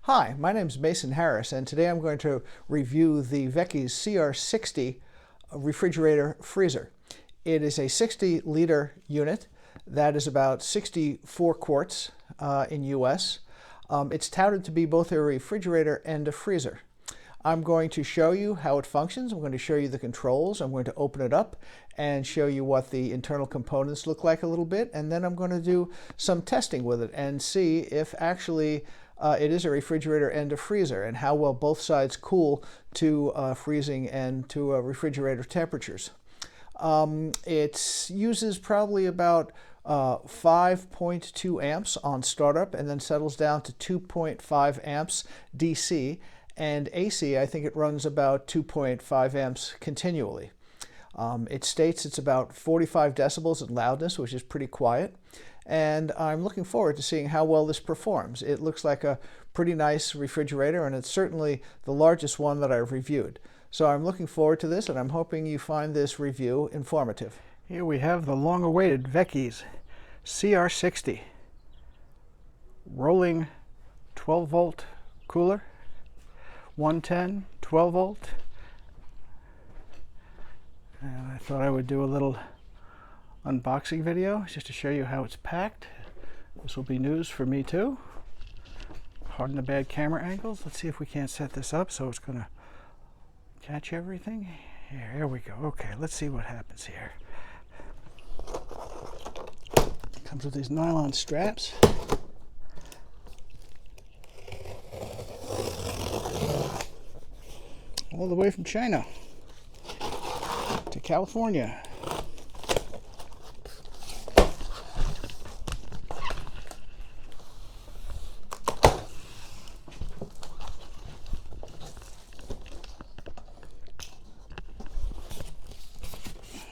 Hi, my name is Mason Harris, and today I'm going to review the Vecys CR60 refrigerator freezer. It is a 60-liter unit that is about 64 quarts in US. It's touted to be both a refrigerator and a freezer. I'm going to show you how it functions. I'm going to show you the controls. I'm going to open it up and show you what the internal components look like a little bit, and then I'm going to do some testing with it and see if actually it is a refrigerator and a freezer, and how well both sides cool to freezing and to refrigerator temperatures. It uses probably about 5.2 amps on startup, and then settles down to 2.5 amps DC, and AC I think it runs about 2.5 amps continually. It states it's about 45 decibels in loudness, which is pretty quiet. And I'm looking forward to seeing how well this performs. It looks like a pretty nice refrigerator, and it's certainly the largest one that I've reviewed. So I'm looking forward to this, and I'm hoping you find this review informative. Here we have the long-awaited Vecys CR60 rolling 12-volt cooler, 110, 12-volt. And I thought I would do a little unboxing video just to show you how it's packed. This will be news for me too. Pardon the bad camera angles. Let's see if we can't set this up so it's going to catch everything. Here we go. Okay, let's see what happens here. It comes with these nylon straps. All the way from China to California.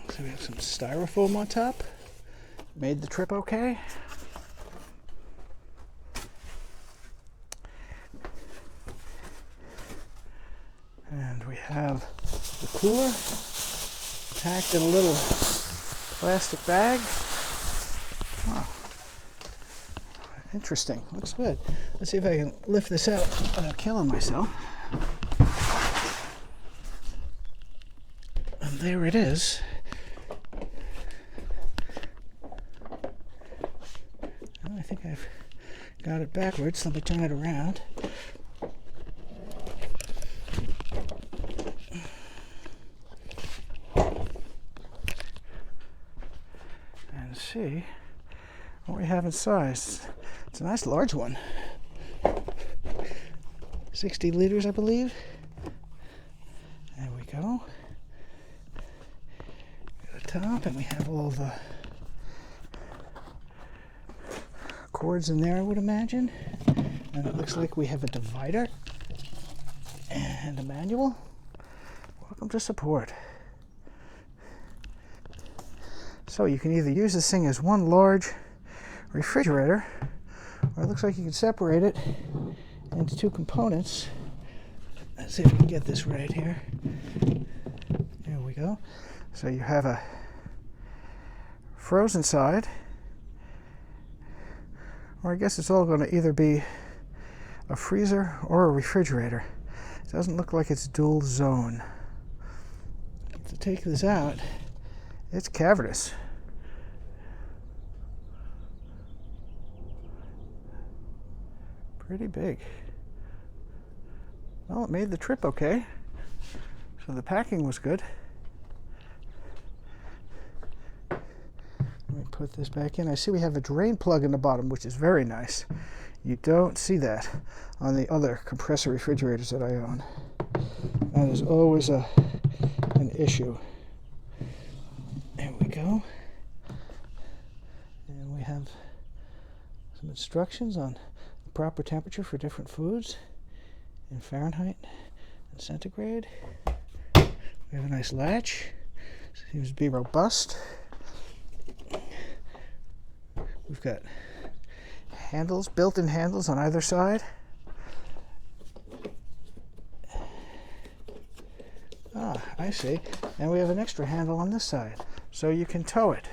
So we have some styrofoam on top. Made the trip okay. And we have the cooler packed in a little plastic bag. Oh, interesting. Looks good. Let's see if I can lift this out without killing myself. And there it is. I think I've got it backwards. Let me turn it around. And see what we have inside. It's a nice large one. 60 liters, I believe. There we go. At the top, and we have all the cords in there, I would imagine. And it looks like we have a divider and a manual. Welcome to support. So you can either use this thing as one large refrigerator, or it looks like you can separate it into two components. Let's see if we can get this right here. There we go. So you have a frozen side, or I guess it's all going to either be a freezer or a refrigerator. It doesn't look like it's dual zone. To take this out, it's cavernous. Pretty big. Well, it made the trip okay. So the packing was good. Let me put this back in. I see we have a drain plug in the bottom, which is very nice. You don't see that on the other compressor refrigerators that I own. That is always an issue. There we go. And we have some instructions on the proper temperature for different foods in Fahrenheit and centigrade. We have a nice latch. Seems to be robust. We've got handles, built-in handles on either side. Ah, I see. And we have an extra handle on this side, so you can tow it.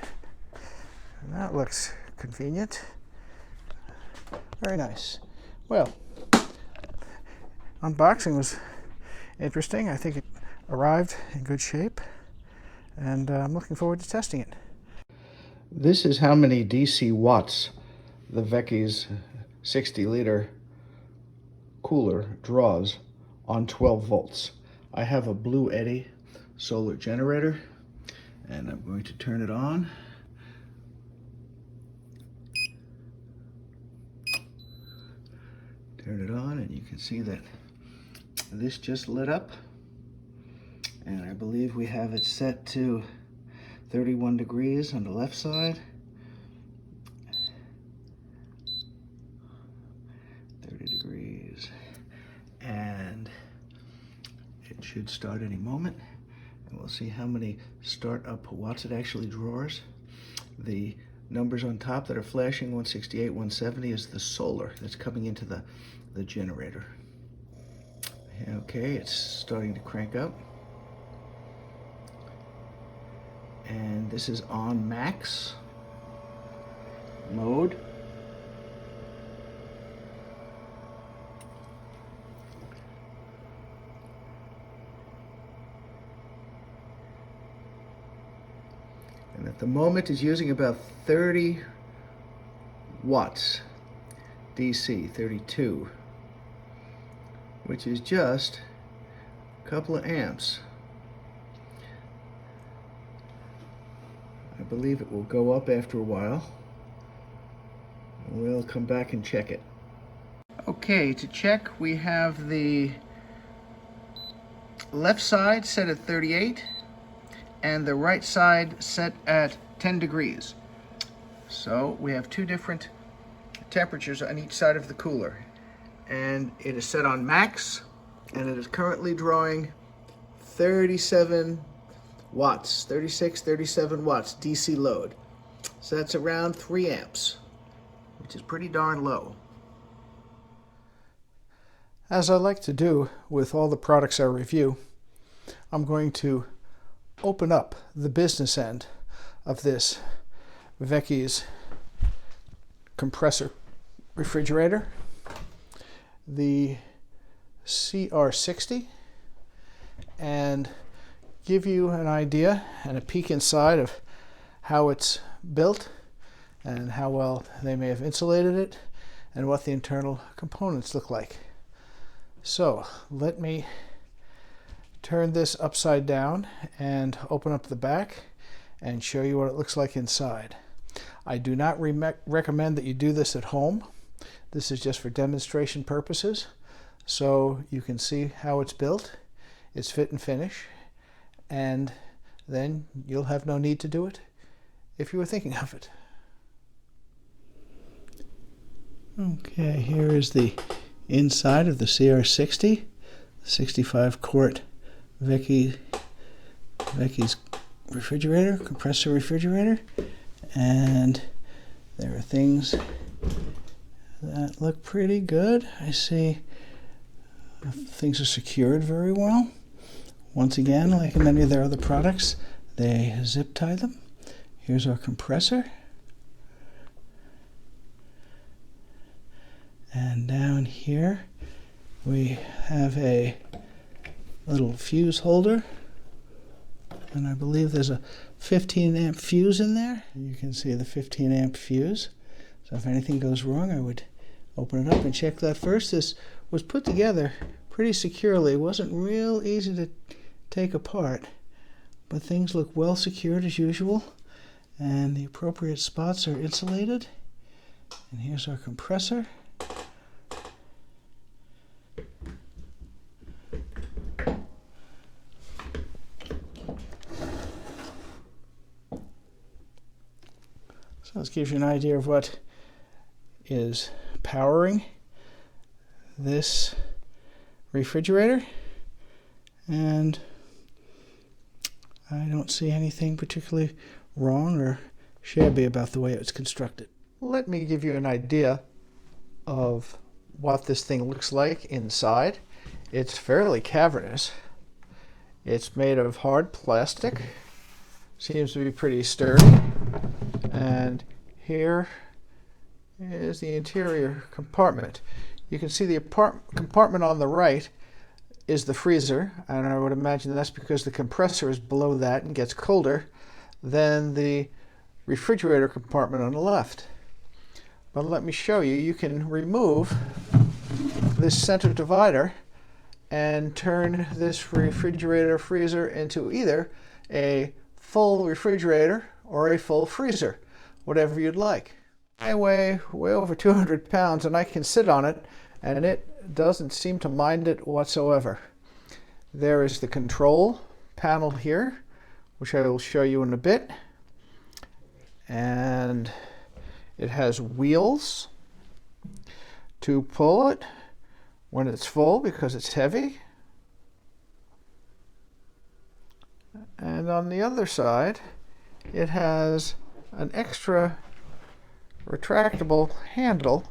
And that looks convenient. Very nice. Well, unboxing was interesting. I think it arrived in good shape, and I'm looking forward to testing it. This is how many DC watts the Vecys 60-liter cooler draws on 12 volts. I have a Blue Eddy solar generator, and I'm going to turn it on. Turn it on, and you can see that this just lit up, and I believe we have it set to 31 degrees on the left side, 30 degrees, and it should start any moment, and we'll see how many startup watts it actually draws. The numbers on top that are flashing, 168, 170, is the solar that's coming into the generator. Okay, it's starting to crank up. And this is on max mode. And at the moment it's using about 30 watts DC, 32, which is just a couple of amps. I believe it will go up after a while. We'll come back and check it. Okay, to check, we have the left side set at 38 and the right side set at 10 degrees. So we have two different temperatures on each side of the cooler. And it is set on max, and it is currently drawing 37 watts, 36, 37 watts DC load. So that's around 3 amps, which is pretty darn low. As I like to do with all the products I review, I'm going to open up the business end of this Vecys compressor refrigerator, the CR60, and give you an idea and a peek inside of how it's built and how well they may have insulated it and what the internal components look like. So let me turn this upside down and open up the back and show you what it looks like inside. I do not recommend that you do this at home. This is just for demonstration purposes, so you can see how it's built, its fit and finish, and then you'll have no need to do it if you were thinking of it. Okay, here is the inside of the CR60, 65 quart Vecys refrigerator, compressor refrigerator, and there are things that look pretty good. I see things are secured very well. Once again, like in many of their other products, they zip tie them. Here's our compressor. And down here we have a little fuse holder, and I believe there's a 15 amp fuse in there. You can see the 15 amp fuse. So if anything goes wrong, I would open it up and check that first. This was put together pretty securely. It wasn't real easy to take apart, but things look well secured as usual, and the appropriate spots are insulated. And here's our compressor. So this gives you an idea of what is powering this refrigerator, and I don't see anything particularly wrong or shabby about the way it's constructed. Let me give you an idea of what this thing looks like inside. It's fairly cavernous. It's made of hard plastic, seems to be pretty sturdy, and here is the interior compartment. You can see the compartment on the right is the freezer, and I would imagine that's because the compressor is below that and gets colder than the refrigerator compartment on the left. But let me show you. You can remove this center divider and turn this refrigerator freezer into either a full refrigerator or a full freezer, whatever you'd like. I weigh way over 200 pounds and I can sit on it, and it doesn't seem to mind it whatsoever. There is the control panel here, which I will show you in a bit. And it has wheels to pull it when it's full because it's heavy. And on the other side, it has an extra retractable handle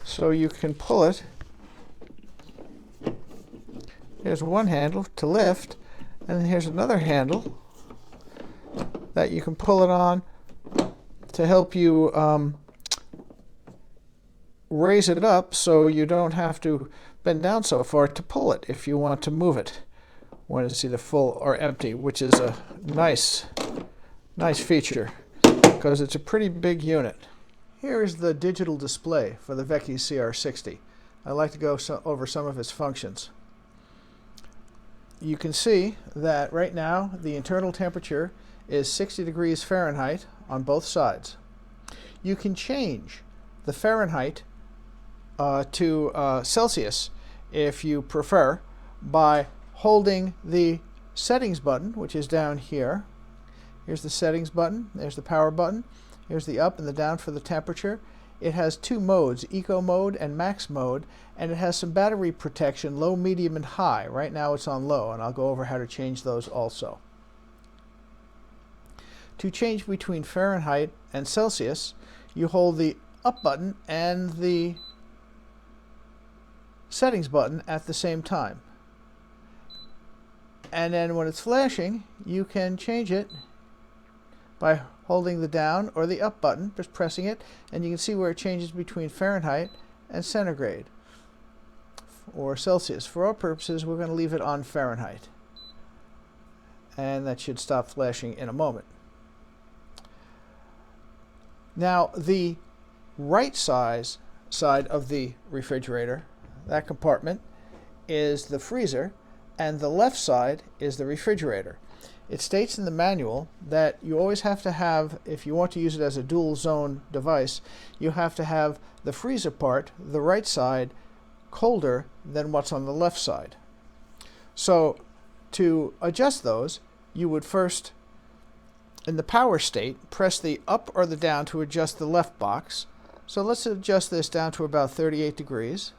so you can pull it. Here's one handle to lift, and then here's another handle that you can pull it on to help you raise it up so you don't have to bend down so far to pull it if you want to move it when it's either full or empty, which is a nice feature because it's a pretty big unit. Here is the digital display for the Vecys CR60. I'd like to go over some of its functions. You can see that right now the internal temperature is 60 degrees Fahrenheit on both sides. You can change the Fahrenheit to Celsius if you prefer by holding the settings button, which is down here. Here's the settings button, there's the power button, here's the up and the down for the temperature. It has two modes, eco mode and max mode, and it has some battery protection, low, medium, and high. Right now it's on low, and I'll go over how to change those also. To change between Fahrenheit and Celsius, you hold the up button and the settings button at the same time. And then when it's flashing, you can change it by holding the down or the up button, just pressing it, and you can see where it changes between Fahrenheit and centigrade or Celsius. For our purposes, we're going to leave it on Fahrenheit. And that should stop flashing in a moment. Now, the right side of the refrigerator, that compartment, is the freezer, and the left side is the refrigerator. It states in the manual that you always have to have, if you want to use it as a dual zone device, you have to have the freezer part, the right side, colder than what's on the left side. So to adjust those, you would first, in the power state, press the up or the down to adjust the left box. So let's adjust this down to about 38 degrees.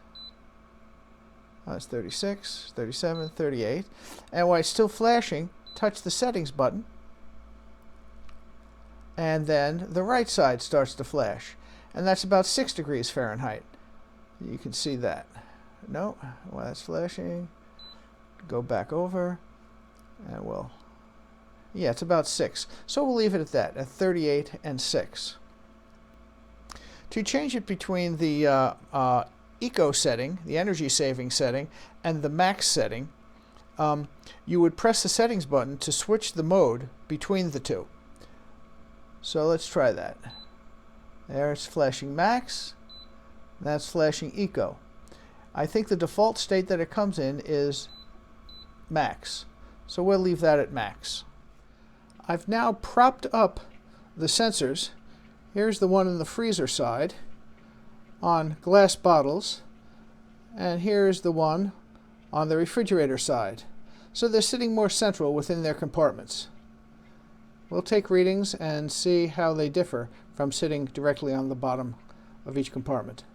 That's 36, 37, 38. And while it's still flashing, touch the settings button, and then the right side starts to flash, and that's about 6 degrees Fahrenheit. You can see that. No, while it's flashing, go back over, and yeah, it's about 6. So we'll leave it at that, at 38 and 6. To change it between the eco setting, the energy saving setting, and the max setting, you would press the settings button to switch the mode between the two. So let's try that. There, it's flashing max, that's flashing eco. I think the default state that it comes in is max, so we'll leave that at max. I've now propped up the sensors. Here's the one on the freezer side on glass bottles, and here's the one on the refrigerator side. So they're sitting more central within their compartments. We'll take readings and see how they differ from sitting directly on the bottom of each compartment.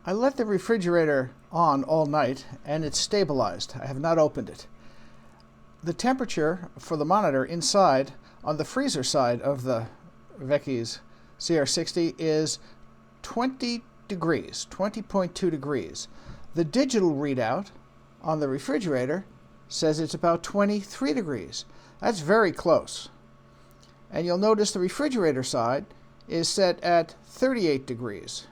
I let the refrigerator on all night and it's stabilized. I have not opened it. The temperature for the monitor inside on the freezer side of the Vecys CR60 is 20 degrees, 20.2 degrees. The digital readout on the refrigerator says it's about 23 degrees. That's very close. And you'll notice the refrigerator side is set at 38 degrees.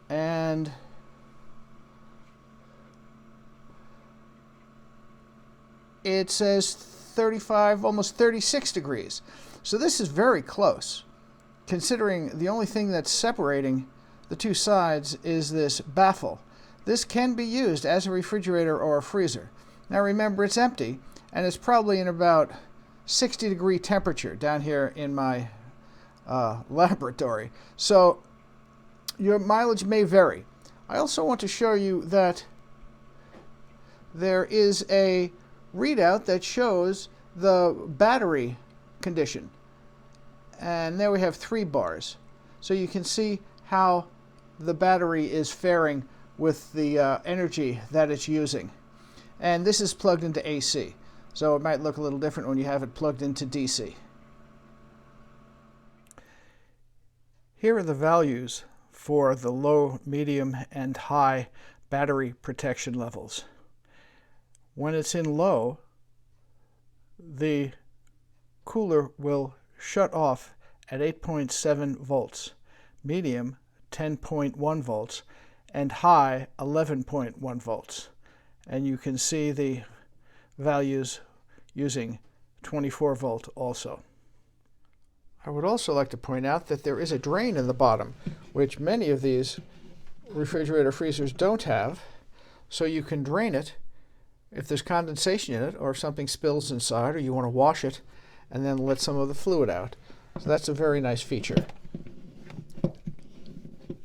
And it says 35, almost 36 degrees. So this is very close, considering the only thing that's separating the two sides is this baffle. This can be used as a refrigerator or a freezer. Now remember, it's empty, and it's probably in about 60-degree temperature down here in my laboratory. So your mileage may vary. I also want to show you that there is a readout that shows the battery condition. And there we have 3 bars. So you can see how the battery is faring with the energy that it's using. And this is plugged into AC. So it might look a little different when you have it plugged into DC. Here are the values for the low, medium, and high battery protection levels. When it's in low, the cooler will shut off at 8.7 volts, medium 10.1 volts, and high 11.1 volts. And you can see the values using 24 volt also. I would also like to point out that there is a drain in the bottom, which many of these refrigerator freezers don't have, so you can drain it if there's condensation in it, or if something spills inside, or you want to wash it and then let some of the fluid out. So that's a very nice feature.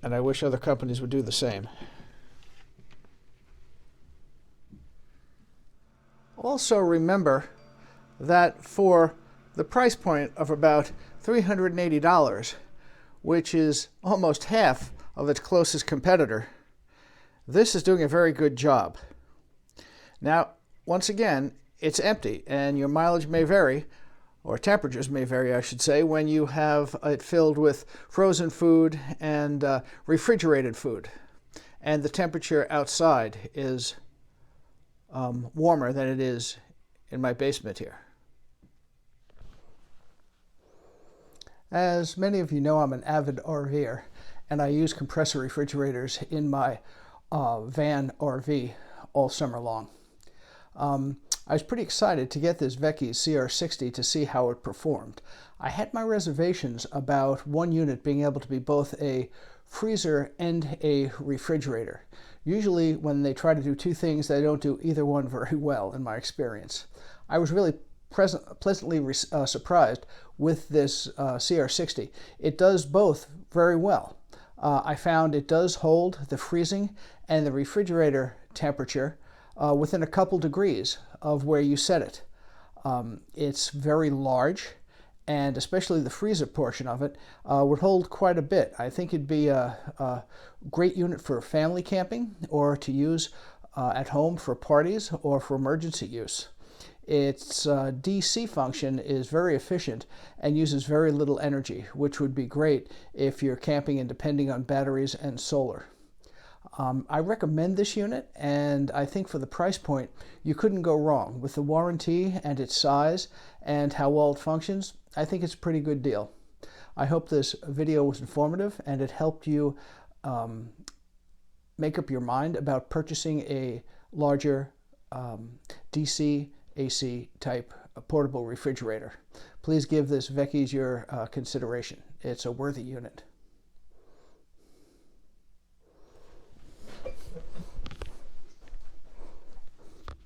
And I wish other companies would do the same. Also remember that for the price point of about $380, which is almost half of its closest competitor, this is doing a very good job. Now, once again, it's empty, and your mileage may vary, or temperatures may vary, I should say, when you have it filled with frozen food and refrigerated food. And the temperature outside is warmer than it is in my basement here. As many of you know, I'm an avid RVer, and I use compressor refrigerators in my van RV all summer long. I was pretty excited to get this Vecys CR60 to see how it performed. I had my reservations about one unit being able to be both a freezer and a refrigerator. Usually when they try to do two things, they don't do either one very well, in my experience. I was really pleasantly surprised with this CR60. It does both very well. I found it does hold the freezing and the refrigerator temperature within a couple degrees of where you set it. It's very large, and especially the freezer portion of it would hold quite a bit. I think it'd be a great unit for family camping, or to use at home for parties or for emergency use. Its DC function is very efficient and uses very little energy, which would be great if you're camping and depending on batteries and solar. I recommend this unit, and I think for the price point, you couldn't go wrong. With the warranty and its size and how well it functions, I think it's a pretty good deal. I hope this video was informative and it helped you make up your mind about purchasing a larger DC AC type portable refrigerator. Please give this Vecys your consideration. It's a worthy unit.